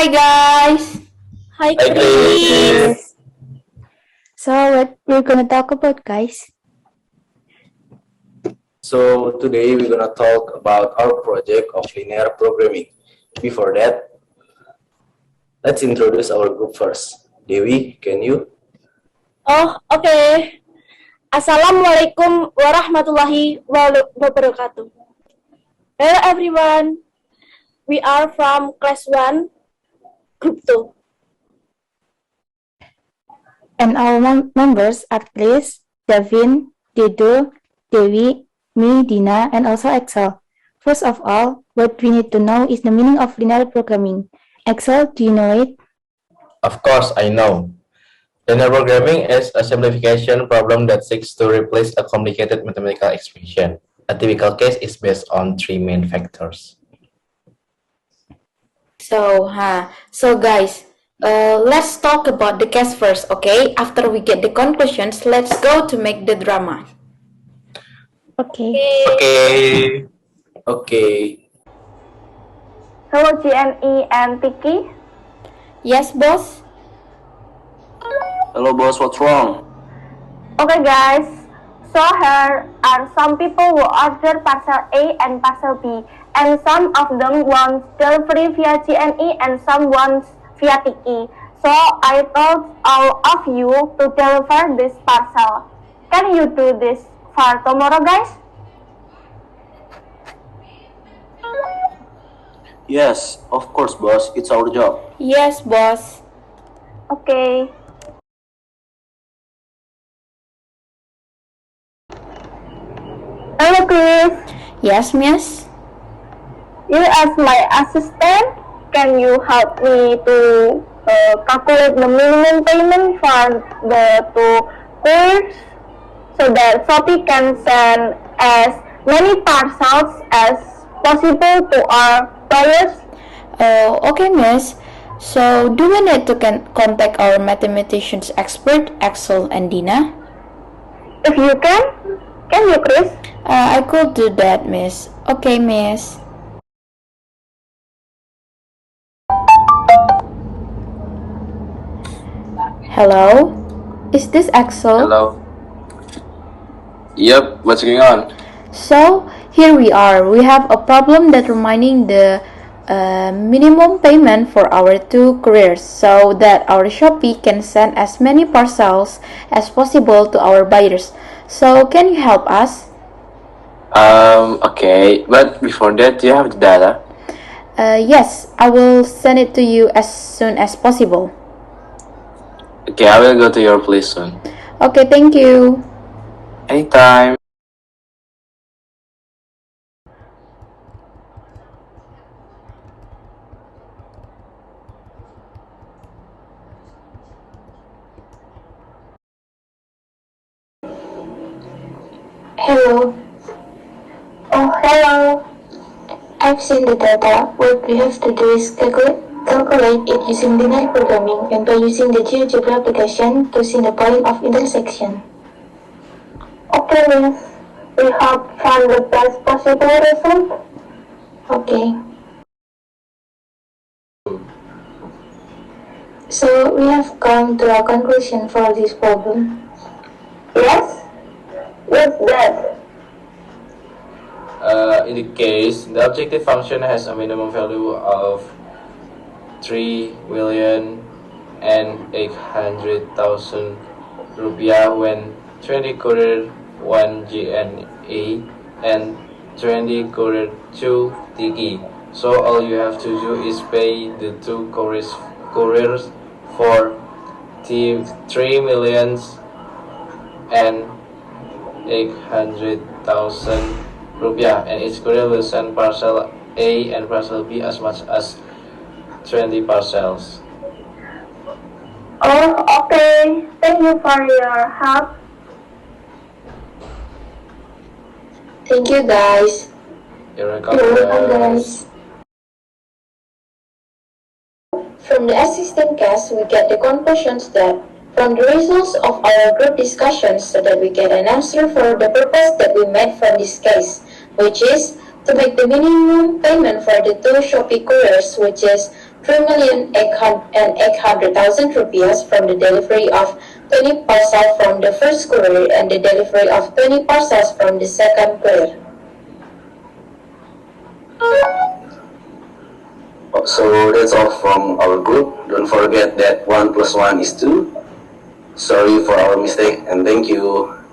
Hi guys. Hi Hi Chris. Chris. So what we're gonna talk about, guys? So today we're gonna talk about our project of linear programming. Before that, let's introduce our group first. Dewi, can you? Oh, okay. Assalamualaikum warahmatullahi wabarakatuh. Hello everyone. We are from class 1, group 2. And our members are Chris, Davin, Dedo, Dewi, me, Dina, and also Excel. First of all, what we need to know is the meaning of linear programming. Excel, do you know it? Of course, I know. Linear programming is a simplification problem that seeks to replace a complicated mathematical expression. A typical case is based on three main factors. So guys, let's talk about the case first, okay? After we get the conclusions, let's go to make the drama. Okay. Okay. Okay. Hello GNE and TIKI. Yes, boss. Hello boss, what's wrong? Okay guys, so here are some people who order parcel A and parcel B, and some of them want delivery via GNE and some want via TIKI. So I told all of you to deliver this parcel. Can you do this for tomorrow, guys? Yes, of course, boss. It's our job. Yes, boss. Okay. Hello, Chris. Yes, miss. You as my assistant, can you help me to calculate the minimum payment for the two couriers so that Shopee can send as many parcels as possible to our buyers? Okay, miss. So, do we need to contact our mathematicians expert, Axel and Dina? If you can you, Chris? I could do that, miss. Okay, miss. Hello? Is this Axel? Hello. Yep, what's going on? So, here we are. We have a problem determining the minimum payment for our two couriers so that our Shopee can send as many parcels as possible to our buyers. So, can you help us? Okay, but before that, do you have the data? Yes, I will send it to you as soon as possible. Okay, I will go to your place soon. Okay, thank you. Anytime. Hello. Oh, hello. I've seen the data. What we have to do is calculate it using linear programming and by using the GeoGebra application to see the point of intersection. Okay, miss. We hope for the best possible result. Okay. So we have come to a conclusion for this problem. Yes? What's that? In the case, the objective function has a minimum value of 3,800,000 rupiah when 20 courier 1 GNA and 20 courier 2 TIKI. So all you have to do is pay the two couriers for 3,800,000 rupiah, and each courier will send parcel A and parcel B as much as 20 parcels. Oh, okay. Thank you for your help. Thank you guys. You're welcome, You're welcome guys. guys. From the existing case, we get the conclusions that from the results of our group discussions so that we get an answer for the purpose that we made from this case, which is to make the minimum payment for the two Shopee couriers, which is 3,800,000 rupees from the delivery of 20 parcels from the first courier and the delivery of 20 parcels from the second courier. So that's all from our group. Don't forget that 1 plus 1 is 2. Sorry for our mistake and thank you.